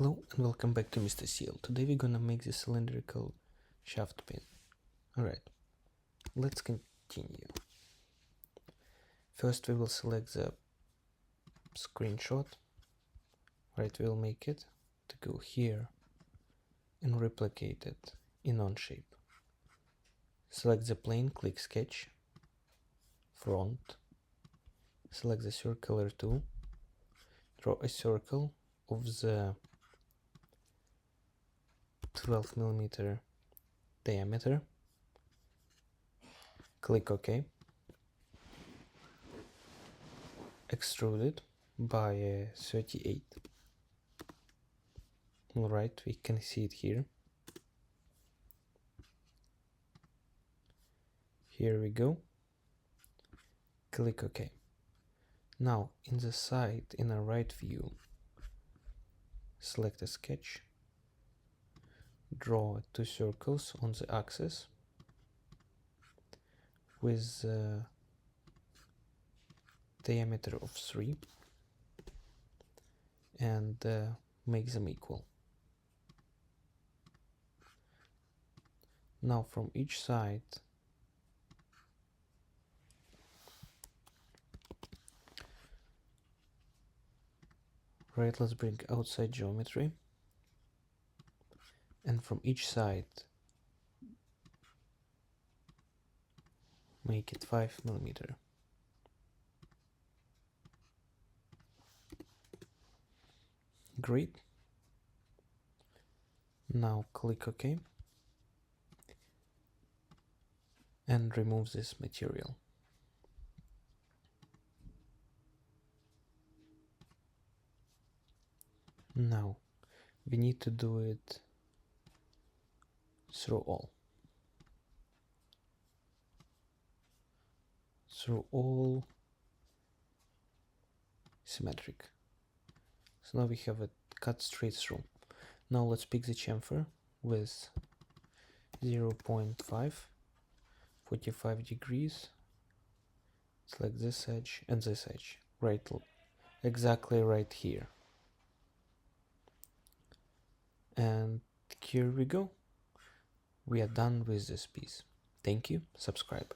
Hello and welcome back to Mr. Seal. Today we're gonna make this cylindrical shaft pin. Alright, let's continue. First we will select the screenshot. Right, we'll make it to go here and replicate it in Onshape. Select the plane, click sketch, front, select the circular tool, draw a circle of the 12mm diameter, click OK, extrude it by 38. Alright, we can see it here. Here we go. Click OK. Now in the side, in a right view, select a sketch, draw two circles on the axis with a diameter of 3 and make them equal. Now from each side let's bring outside geometry, and from each side make it 5mm. Great. Now click OK and remove this material. Now we need to do it through all symmetric. So now we have it cut straight through. Now let's pick the chamfer with 0.5, 45 degrees, select this edge and this edge, exactly right here. And here we go. We are done with this piece. Thank you. Subscribe.